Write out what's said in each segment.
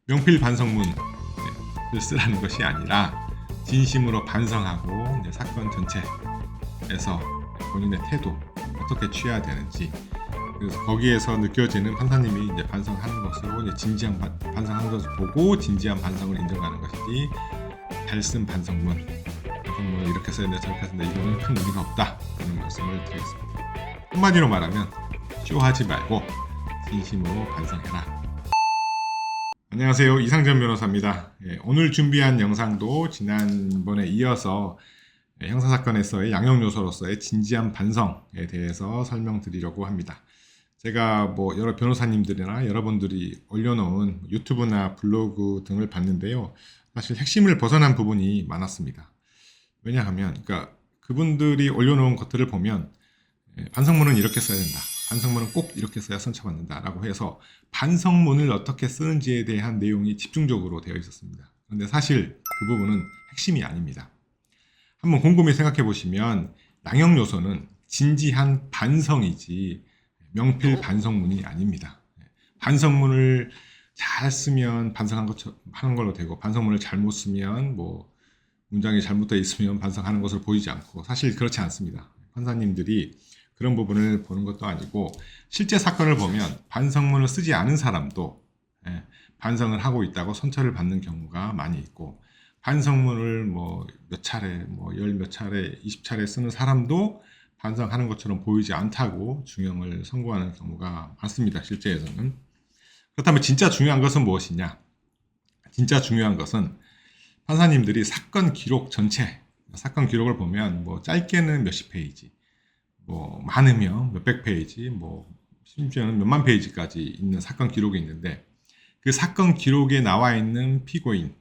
명필 반성문을 쓰라는 것이 아니라 진심으로 반성하고 이제 사건 전체에서 본인의 태도 어떻게 취해야 되는지, 그래서 거기에서 느껴지는 판사님이 이제 반성하는 것으로 이제 진지한 반성하는 것을 보고 진지한 반성을 인정하는 것이지, 잘 쓴 반성문을 이렇게 써야 된다 저렇게 써야 된다 이거는 큰 의미가 없다라는 말씀을 드리겠습니다. 한마디로 말하면 쇼하지 말고 진심으로 반성해라. 안녕하세요, 이상전 변호사입니다. 오늘 준비한 영상도 지난번에 이어서 형사사건에서의 양형요소로서의 진지한 반성에 대해서 설명드리려고 합니다. 제가 여러 변호사님들이나 여러분들이 올려놓은 유튜브나 블로그 등을 봤는데요, 사실 핵심을 벗어난 부분이 많았습니다. 왜냐하면 그분들이 올려놓은 것들을 보면 반성문은 이렇게 써야 된다, 반성문은 꼭 이렇게 써야 선처받는다 라고 해서 반성문을 어떻게 쓰는지에 대한 내용이 집중적으로 되어 있었습니다. 그런데 사실 그 부분은 핵심이 아닙니다. 한번 곰곰이 생각해 보시면 양형요소는 진지한 반성이지 명필 반성문이 아닙니다. 반성문을 잘 쓰면 반성하는 걸로 되고, 반성문을 잘못 쓰면 문장이 잘못되어 있으면 반성하는 것을 보이지 않고, 사실 그렇지 않습니다. 판사님들이 그런 부분을 보는 것도 아니고, 실제 사건을 보면 반성문을 쓰지 않은 사람도 반성을 하고 있다고 선처를 받는 경우가 많이 있고, 반성문을 몇 차례, 열 몇 차례, 20차례 쓰는 사람도 반성하는 것처럼 보이지 않다고 중형을 선고하는 경우가 많습니다, 실제에서는. 그렇다면 진짜 중요한 것은 무엇이냐? 진짜 중요한 것은 판사님들이 사건 기록 전체, 사건 기록을 보면 짧게는 몇십 페이지, 많으면 몇백 페이지, 심지어는 몇만 페이지까지 있는 사건 기록이 있는데, 그 사건 기록에 나와 있는 피고인의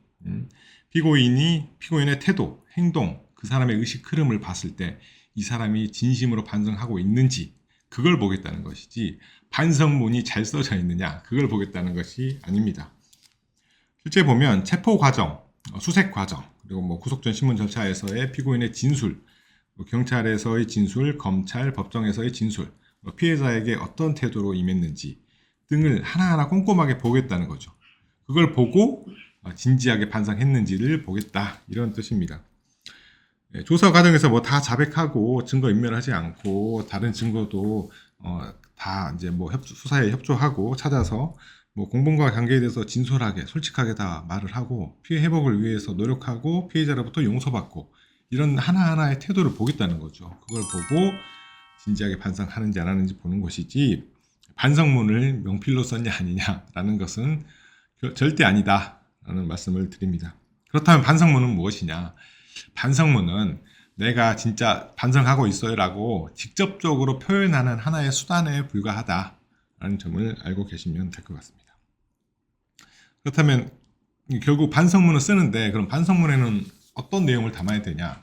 태도, 행동, 그 사람의 의식 흐름을 봤을 때 이 사람이 진심으로 반성하고 있는지, 그걸 보겠다는 것이지 반성문이 잘 써져 있느냐, 그걸 보겠다는 것이 아닙니다. 실제 보면 체포 과정, 수색 과정, 그리고 구속 전 신문 절차에서의 피고인의 진술, 경찰에서의 진술, 검찰, 법정에서의 진술, 피해자에게 어떤 태도로 임했는지 등을 하나하나 꼼꼼하게 보겠다는 거죠. 그걸 보고 진지하게 반성했는지를 보겠다, 이런 뜻입니다. 조사 과정에서 다 자백하고 증거 인멸하지 않고, 다른 증거도 다 이제 수사에 협조하고 찾아서 공범과 관계에 대해서 진솔하게 솔직하게 다 말을 하고, 피해 회복을 위해서 노력하고 피해자로부터 용서받고, 이런 하나하나의 태도를 보겠다는 거죠. 그걸 보고 진지하게 반성하는지 안 하는지 보는 것이지, 반성문을 명필로 썼냐 아니냐라는 것은 절대 아니다 라는 말씀을 드립니다. 그렇다면 반성문은 무엇이냐? 반성문은 내가 진짜 반성하고 있어요 라고 직접적으로 표현하는 하나의 수단에 불과하다 라는 점을 알고 계시면 될 것 같습니다. 그렇다면 결국 반성문을 쓰는데, 그럼 반성문에는 어떤 내용을 담아야 되냐?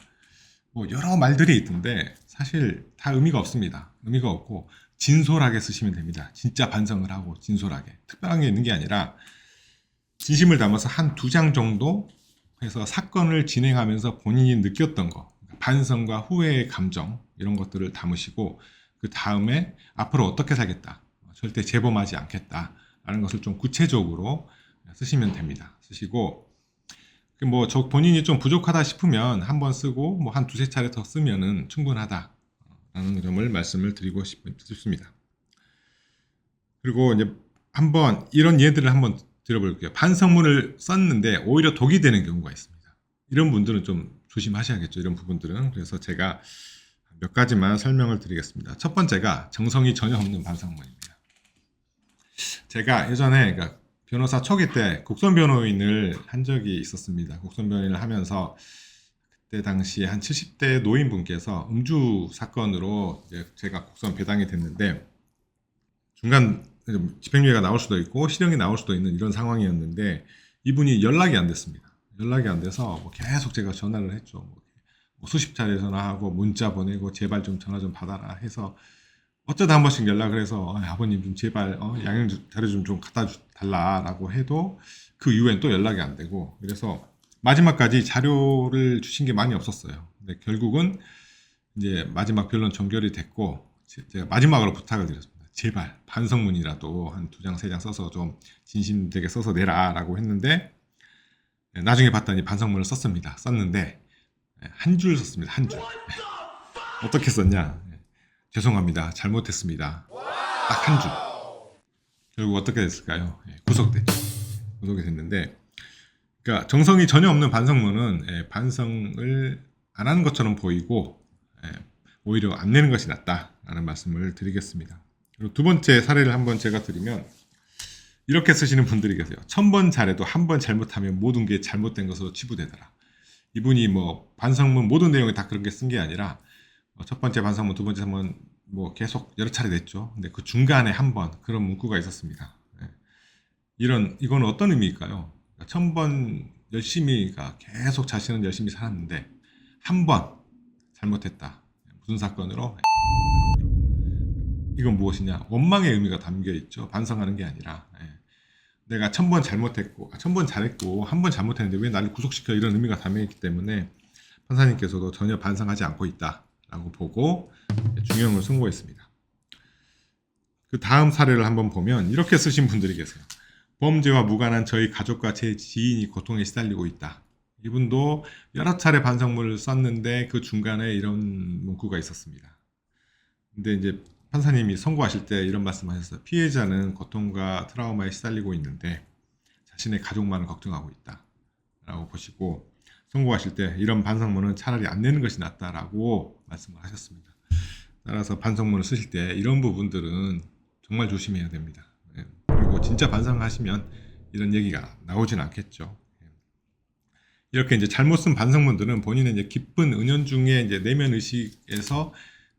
여러 말들이 있던데 사실 다 의미가 없습니다. 의미가 없고 진솔하게 쓰시면 됩니다. 진짜 반성을 하고 진솔하게, 특별한 게 있는 게 아니라 진심을 담아서 한 두 장 정도 해서 사건을 진행하면서 본인이 느꼈던 거, 반성과 후회의 감정, 이런 것들을 담으시고, 그 다음에 앞으로 어떻게 살겠다, 절대 재범하지 않겠다 라는 것을 좀 구체적으로 쓰시면 됩니다. 쓰시고, 본인이 좀 부족하다 싶으면 한 번 쓰고 한 두세 차례 더 쓰면은 충분하다 라는 점을 말씀을 드리고 싶습니다. 그리고 이제 한번 이런 예들을 한번 들어볼게요. 반성문을 썼는데 오히려 독이 되는 경우가 있습니다. 이런 분들은 좀 조심하셔야겠죠, 이런 부분들은. 그래서 제가 몇 가지만 설명을 드리겠습니다. 첫 번째가 정성이 전혀 없는 반성문입니다. 제가 예전에 변호사 초기 때 국선 변호인을 한 적이 있었습니다. 국선 변호인을 하면서 그때 당시 한 70대 노인분께서 음주 사건으로 제가 국선 배당이 됐는데, 중간 집행유예가 나올 수도 있고 실형이 나올 수도 있는 이런 상황이었는데, 이분이 연락이 안 됐습니다. 연락이 안 돼서 계속 제가 전화를 했죠. 수십 차례 전화하고 문자 보내고 제발 좀 전화 좀 받아라 해서, 어쩌다 한 번씩 연락을 해서 아버님 좀 제발 양형 자료 좀 갖다 달라라고 해도 그 이후엔 또 연락이 안 되고, 그래서 마지막까지 자료를 주신 게 많이 없었어요. 근데 결국은 이제 마지막 변론 종결이 됐고, 제가 마지막으로 부탁을 드렸습니다. 제발 반성문이라도 한 2장 3장 써서 좀 진심되게 써서 내라라고 했는데 나중에 봤더니 반성문을 썼습니다. 썼는데 한 줄 썼습니다. 한 줄. 어떻게 썼냐? 죄송합니다. 잘못했습니다. 딱 한 줄. 결국 어떻게 됐을까요? 구속됐죠. 구속이 됐는데, 그러니까 정성이 전혀 없는 반성문은 반성을 안 하는 것처럼 보이고 오히려 안 내는 것이 낫다라는 말씀을 드리겠습니다. 그리고 두 번째 사례를 한번 제가 드리면 이렇게 쓰시는 분들이 계세요. 1000번 잘해도 한 번 잘못하면 모든 게 잘못된 것으로 치부되더라. 이분이 뭐 반성문 모든 내용이 다 그런 게 쓴 게 아니라 첫 번째 반성문, 두 번째 반성문 뭐 계속 여러 차례 냈죠. 근데 그 중간에 한 번 그런 문구가 있었습니다. 이건 어떤 의미일까요? 1000번 열심히가 계속 자신은 열심히 살았는데 한 번 잘못했다. 무슨 사건으로? 이건 무엇이냐? 원망의 의미가 담겨 있죠. 반성하는 게 아니라 내가 1000번 잘못했고 1000번 잘했고 한 번 잘못했는데 왜 나를 구속시켜, 이런 의미가 담겨 있기 때문에 판사님께서도 전혀 반성하지 않고 있다라고 보고 중형을 선고했습니다. 그 다음 사례를 한번 보면 이렇게 쓰신 분들이 계세요. 범죄와 무관한 저희 가족과 제 지인이 고통에 시달리고 있다. 이분도 여러 차례 반성문을 썼는데 그 중간에 이런 문구가 있었습니다. 근데 이제 판사님이 선고하실 때 이런 말씀하셨어요. 피해자는 고통과 트라우마에 시달리고 있는데 자신의 가족만을 걱정하고 있다 라고 보시고, 선고하실 때 이런 반성문은 차라리 안 내는 것이 낫다라고 말씀을 하셨습니다. 따라서 반성문을 쓰실 때 이런 부분들은 정말 조심해야 됩니다. 그리고 진짜 반성하시면 이런 얘기가 나오진 않겠죠. 이렇게 이제 잘못 쓴 반성문들은 본인의 이제 깊은 은연중에 이제 내면 의식에서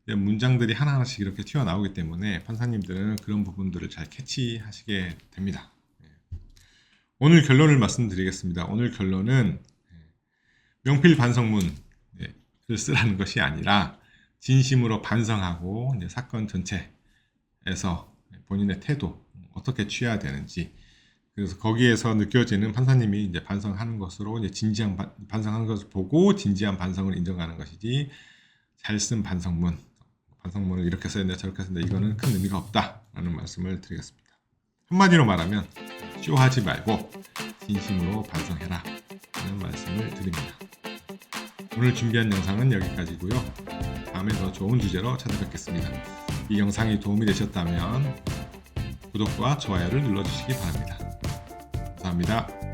문장들이 하나하나씩 이렇게 튀어나오기 때문에 판사님들은 그런 부분들을 잘 캐치하시게 됩니다. 오늘 결론을 말씀드리겠습니다. 오늘 결론은 명필 반성문을 쓰라는 것이 아니라 진심으로 반성하고 이제 사건 전체에서 본인의 태도 어떻게 취해야 되는지, 그래서 거기에서 느껴지는 판사님이 이제 반성하는 것으로 이제 진지한 반성하는 것을 보고 진지한 반성을 인정하는 것이지, 잘 쓴 반성문을 이렇게 써야 된다 저렇게 써야 된다 이거는 큰 의미가 없다라는 말씀을 드리겠습니다. 한마디로 말하면 쇼하지 말고 진심으로 반성해라 라는 말씀을 드립니다. 오늘 준비한 영상은 여기까지고요. 다음에 더 좋은 주제로 찾아뵙겠습니다. 이 영상이 도움이 되셨다면 구독과 좋아요를 눌러주시기 바랍니다. 감사합니다.